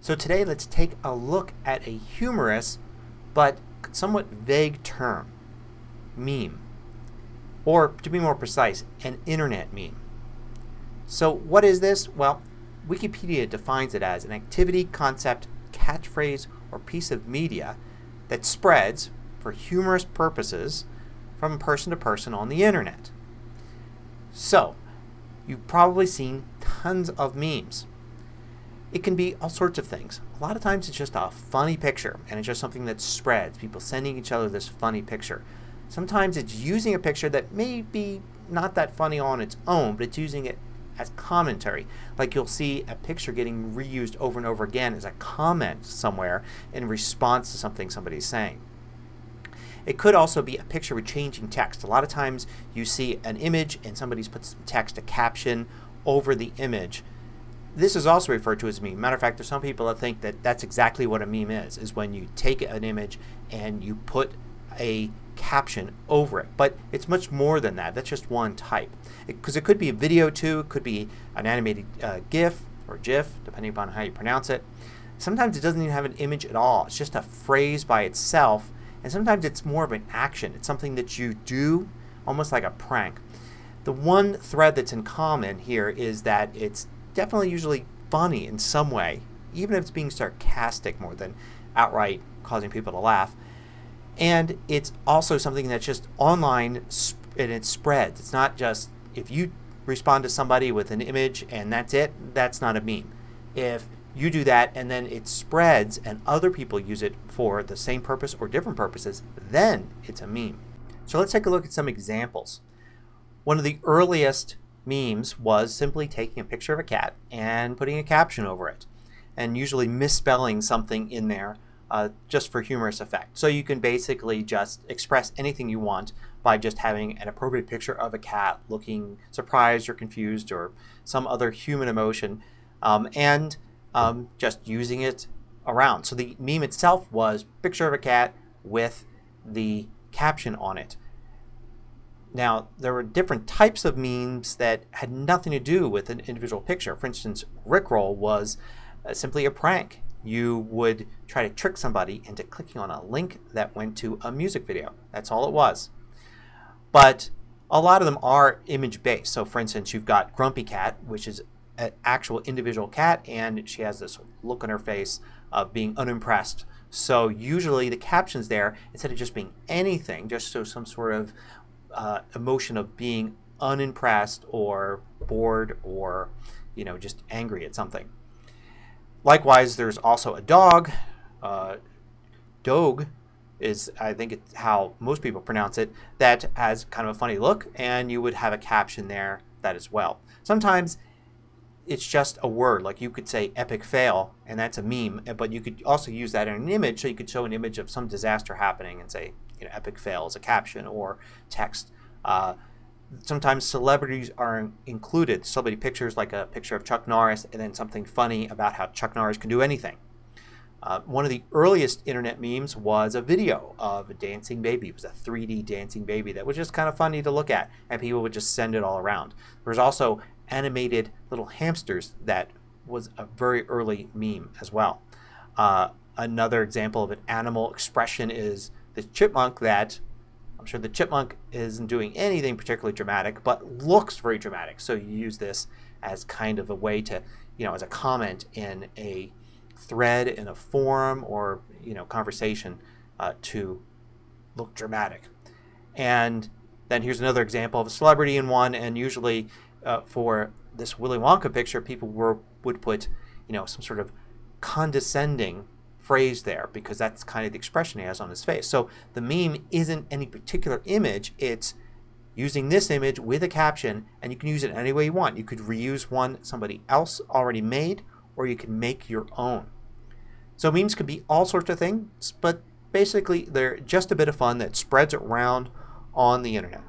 So today let's take a look at a humorous but somewhat vague term, meme. Or to be more precise, an internet meme. So what is this? Well, Wikipedia defines it as an activity, concept, catchphrase, or piece of media that spreads for humorous purposes from person to person on the internet. So you've probably seen tons of memes. It can be all sorts of things. A lot of times it's just a funny picture and it's just something that spreads. People sending each other this funny picture. Sometimes it's using a picture that may be not that funny on its own, but it's using it as commentary. Like you'll see a picture getting reused over and over again as a comment somewhere in response to something somebody's saying. It could also be a picture with changing text. A lot of times you see an image and somebody's put some text, a caption over the image. This is also referred to as a meme. Matter of fact, there's some people that think that that's exactly what a meme is when you take an image and you put a caption over it. But it's much more than that. That's just one type. Because it could be a video too. It could be an animated GIF or GIF, depending upon how you pronounce it. Sometimes it doesn't even have an image at all. It's just a phrase by itself. And sometimes it's more of an action. It's something that you do almost like a prank. The one thread that's in common here is that it's definitely usually funny in some way, even if it's being sarcastic more than outright causing people to laugh. And it's also something that's just online and it spreads. It's not just if you respond to somebody with an image and that's it, that's not a meme. If you do that and then it spreads and other people use it for the same purpose or different purposes, then it's a meme. So let's take a look at some examples. One of the earliest memes was simply taking a picture of a cat and putting a caption over it, and usually misspelling something in there just for humorous effect. So you can basically just express anything you want by just having an appropriate picture of a cat looking surprised or confused or some other human emotion and just using it around. So the meme itself was picture of a cat with the caption on it. Now there were different types of memes that had nothing to do with an individual picture. For instance, Rickroll was simply a prank. You would try to trick somebody into clicking on a link that went to a music video. That's all it was. But a lot of them are image based. So for instance, you've got Grumpy Cat, which is an actual individual cat, and she has this look on her face of being unimpressed. So usually the captions there, instead of just being anything, just so some sort of emotion of being unimpressed or bored or just angry at something. Likewise, there's also a dog. Dogue is, I think it's how most people pronounce it, that has kind of a funny look, and you would have a caption there that as well. Sometimes it's just a word, like you could say epic fail and that's a meme, but you could also use that in an image. So you could show an image of some disaster happening and say epic fail as a caption or text. Sometimes celebrities are included. Celebrity pictures, like a picture of Chuck Norris and then something funny about how Chuck Norris can do anything. One of the earliest internet memes was a video of a dancing baby. It was a 3D dancing baby that was just kind of funny to look at, and people would just send it all around. There was also animated little hamsters that was a very early meme as well. Another example of an animal expression is the chipmunk that I'm sure the chipmunk isn't doing anything particularly dramatic but looks very dramatic. So you use this as kind of a way to, as a comment in a thread in a forum or conversation to look dramatic. And then here's another example of a celebrity in one, and usually for this Willy Wonka picture people would put some sort of condescending phrase there because that's kind of the expression he has on his face. So the meme isn't any particular image, it's using this image with a caption, and you can use it any way you want. You could reuse one somebody else already made, or you can make your own. So memes can be all sorts of things, but basically they're just a bit of fun that spreads around on the internet.